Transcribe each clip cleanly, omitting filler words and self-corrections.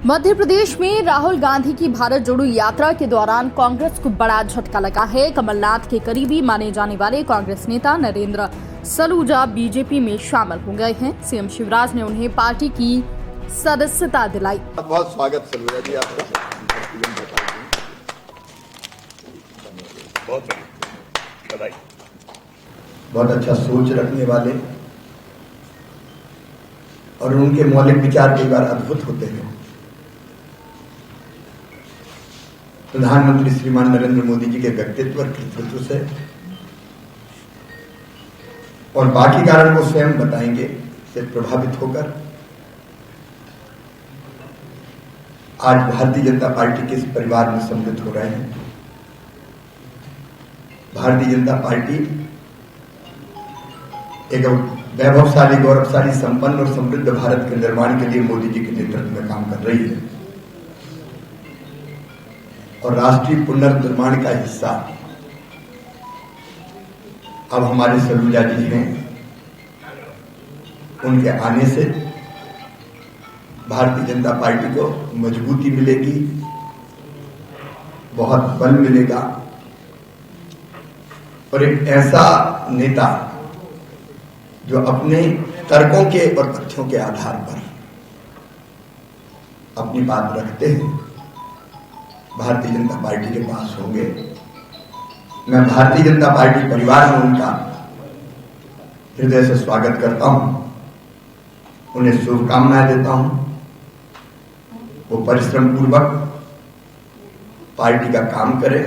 मध्य प्रदेश में राहुल गांधी की भारत जोड़ो यात्रा के दौरान कांग्रेस को बड़ा झटका लगा है। कमलनाथ के करीबी माने जाने वाले कांग्रेस नेता नरेंद्र सलूजा बीजेपी में शामिल हो गए हैं। सीएम शिवराज ने उन्हें पार्टी की सदस्यता दिलाई। बहुत स्वागत सलूजा जी आपका। बहुत अच्छा सोच रखने वाले और उनके मौलिक विचार कई बार अद्भुत होते हैं। प्रधानमंत्री श्रीमान नरेंद्र मोदी जी के व्यक्तित्व और कृतित्व से और बाकी कारण वो स्वयं बताएंगे से प्रभावित होकर आज भारतीय जनता पार्टी के इस परिवार में सम्मिलित हो रहे हैं। भारतीय जनता पार्टी एक वैभवशाली, गौरवशाली, संपन्न और समृद्ध भारत के निर्माण के लिए मोदी जी के नेतृत्व में काम कर रही है और राष्ट्रीय पुनर्निर्माण का हिस्सा अब हमारे सलूजा जी हैं। उनके आने से भारतीय जनता पार्टी को मजबूती मिलेगी, बहुत बल मिलेगा और एक ऐसा नेता जो अपने तर्कों के और तथ्यों के आधार पर अपनी बात रखते हैं, भारतीय जनता पार्टी के पास होंगे। मैं भारतीय जनता पार्टी परिवार में उनका हृदय से स्वागत करता हूं, उन्हें शुभकामनाएं देता हूं। वो परिश्रम पूर्वक पार्टी का काम करें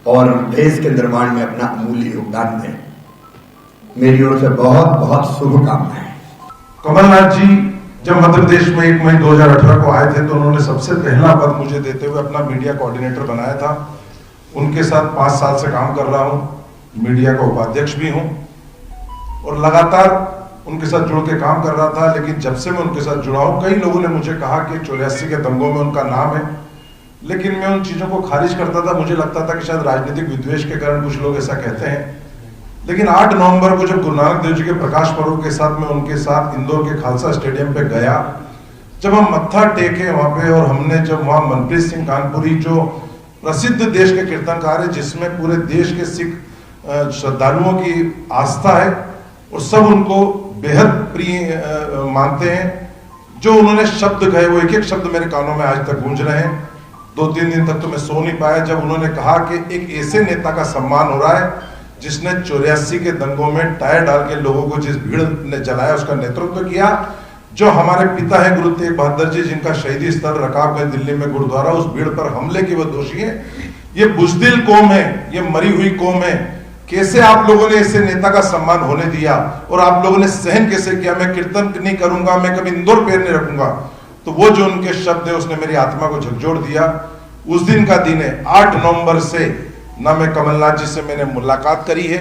और देश के निर्माण में अपना अमूल्य योगदान दें। मेरी ओर से बहुत बहुत शुभकामनाएं। कमलनाथ जी जब मध्य प्रदेश में 1 मई 2018 को आए थे तो उन्होंने सबसे पहला पद मुझे देते हुए अपना मीडिया कोऑर्डिनेटर बनाया था। उनके साथ 5 साल से काम कर रहा हूं, मीडिया का उपाध्यक्ष भी हूं और लगातार उनके साथ जुड़ के काम कर रहा था। लेकिन जब से मैं उनके साथ जुड़ा हूं, कई लोगों ने मुझे कहा कि 84 के दंगों में उनका नाम है, लेकिन मैं उन चीजों को खारिज करता था। मुझे लगता था कि शायद राजनीतिक विद्वेष के कारण कुछ लोग ऐसा कहते हैं। लेकिन 8 नवंबर को जब गुरु नानक देव जी के प्रकाश पर्व के साथ मैं उनके साथ इंदौर के खालसा स्टेडियम पे गया, जब हम मत्था टेके वहां पे और हमने जब वहां मनप्रीत सिंह कानपुरी जो प्रसिद्ध देश के कीर्तनकार है, जिसमें पूरे देश के सिख श्रद्धालुओं की आस्था है और सब उनको बेहद प्रिय मानते हैं, जो उन्होंने शब्द कहे वो एक एक शब्द मेरे कानों में आज तक गूंज रहे हैं। 2-3 दिन तक तो मैं सो नहीं पाया जब उन्होंने कहा कि एक ऐसे नेता का सम्मान हो रहा है जिसने 84 के दंगों में टायर डाल के लोगों को जिस भीड़ ने जलाया उसका नेतृत्व किया, जो हमारे पिता है गुरु तेग बहादुर जी जिनका शहीदी स्थल रकाबगंज दिल्ली में गुरुद्वारा, उस भीड़ पर हमले के वो दोषी है। ये बुज़दिल कौम है, ये मरी हुई कौम है। कैसे आप लोगों ने ऐसे नेता का सम्मान होने दिया और आप लोगों ने सहन कैसे किया? मैं कीर्तन नहीं करूंगा, मैं कभी इंदौर पैर नहीं रखूंगा। तो वो जो उनके शब्द है उसने मेरी आत्मा को झकझोर दिया। उस दिन का दिन है 8 नवंबर से ना मैं कमलनाथ जी से मैंने मुलाकात करी है,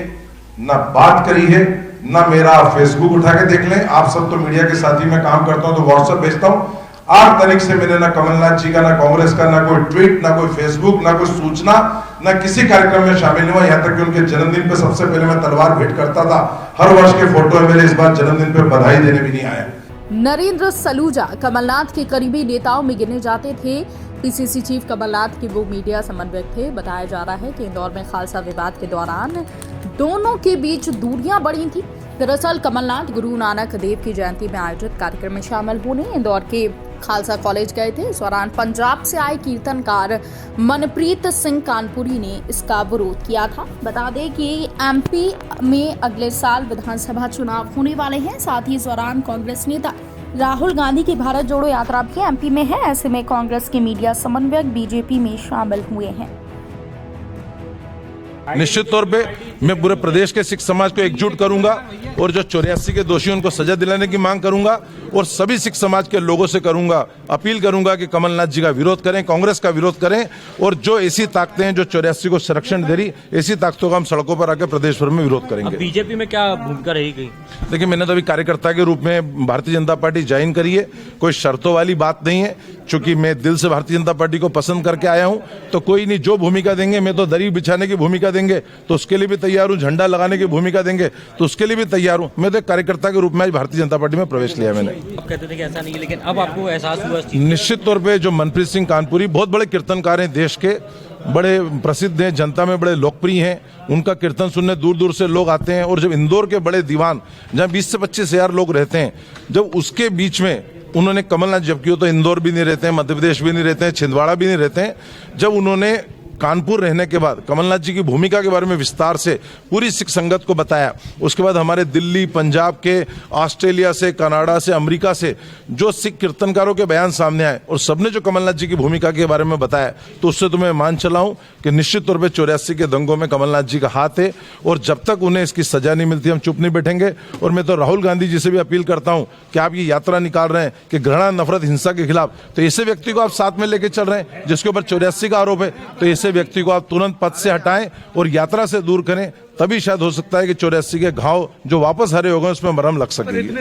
ना बात करी है, ना मेरा फेसबुक उठा के देख लें। आप सब तो मीडिया के साथी में काम करता हूं तो व्हाट्सएप भेजता हूं। 8 तारीख से मैंने ना कमलनाथ जी का, ना कांग्रेस का, ना कोई ट्वीट, ना कोई फेसबुक, ना कोई सूचना, ना किसी कार्यक्रम में शामिल हुआ। यहाँ तक कि उनके जन्मदिन पे सबसे पहले मैं तलवार भेंट करता था। हर वर्ष के फोटो है मेरे, इस बार जन्मदिन पे बधाई देने भी नहीं आया। नरेंद्र सलूजा कमलनाथ के करीबी नेताओं में गिने जाते थे। पीसीसी चीफ कमलनाथ के वो मीडिया समन्वयक थे। बताया जा रहा है कि इंदौर में खालसा विवाद के दौरान दोनों के बीच दूरियां बढ़ी थी। दरअसल कमलनाथ गुरु नानक देव की जयंती में आयोजित कार्यक्रम में शामिल होने इंदौर के खालसा कॉलेज गए थे। इस दौरान पंजाब से आए कीर्तनकार मनप्रीत सिंह कानपुरी ने इसका विरोध किया था। बता दें कि एमपी में अगले साल विधानसभा चुनाव होने वाले हैं। साथ ही इस दौरान कांग्रेस नेता राहुल गांधी की भारत जोड़ो यात्रा भी एमपी में है। ऐसे में कांग्रेस के मीडिया समन्वयक बीजेपी में शामिल हुए हैं। निश्चित तौर पे मैं पूरे प्रदेश के सिख समाज को एकजुट करूंगा और जो 84 के दोषी उनको सजा दिलाने की मांग करूंगा और सभी सिख समाज के लोगों से करूंगा, अपील करूंगा कि कमलनाथ जी का विरोध करें, कांग्रेस का विरोध करें और जो ऐसी ताकतें हैं जो 84 को संरक्षण दे रही, ऐसी ताकतों का हम सड़कों पर आकर प्रदेश भर में विरोध करेंगे। बीजेपी में क्या भूमिका रहेगी? देखिए, मैंने तो अभी कार्यकर्ता के रूप में भारतीय जनता पार्टी ज्वाइन करी है। कोई शर्तों वाली बात नहीं है, चूंकि मैं दिल से भारतीय जनता पार्टी को पसंद करके आया हूं, तो कोई नहीं, जो भूमिका देंगे, मैं तो दरी बिछाने की भूमिका देंगे तो उसके लिए भी तैयार तैयार हूँ, झंडा लगाने की भूमिका देंगे तो उसके लिए भी तैयार हूँ। मैं तो एक कार्यकर्ता के रूप में आज भारतीय जनता पार्टी में प्रवेश लिया मैंने। आप कहते थे कि ऐसा नहीं है, लेकिन अब आपको एहसास हुआ इस चीज़ निश्चित तौर पे जो मनप्रीत सिंह कानपुरी बहुत बड़े कीर्तनकार हैं, देश के बड़े प्रसिद्ध हैं, जनता में बड़े लोकप्रिय हैं, उनका कीर्तन सुनने दूर दूर से लोग आते हैं। और जब इंदौर के बड़े दीवान जहाँ 20 से 25 हजार लोग रहते हैं, जब उसके बीच में उन्होंने कमलनाथ, जबकि तो इंदौर भी नहीं रहते हैं, मध्य प्रदेश भी नहीं रहते हैं, छिंदवाड़ा भी नहीं रहते हैं, जब उन्होंने कानपुर रहने के बाद कमलनाथ जी की भूमिका के बारे में विस्तार से पूरी सिख संगत को बताया, उसके बाद हमारे दिल्ली, पंजाब के, ऑस्ट्रेलिया से, कनाडा से, अमेरिका से जो सिख कीर्तनकारों के बयान सामने आए और सबने जो कमलनाथ जी की भूमिका के बारे में बताया, तो उससे तो मैं मान चला हूं कि निश्चित तौर पे 84 के दंगों में कमलनाथ जी का हाथ है। और जब तक उन्हें इसकी सजा नहीं मिलती हम चुप नहीं बैठेंगे। और मैं तो राहुल गांधी जी से भी अपील करता हूं कि आप ये यात्रा निकाल रहे हैं कि घृणा, नफरत, हिंसा के खिलाफ, तो ऐसे व्यक्ति को आप साथ में लेके चल रहे हैं जिसके ऊपर 84 का आरोप है, तो ऐसे व्यक्ति को आप तुरंत पद से हटाएं और यात्रा से दूर करें, तभी शायद हो सकता है कि 84 के घाव जो वापस हरे हो गए उसमें मरहम लग सकेगी।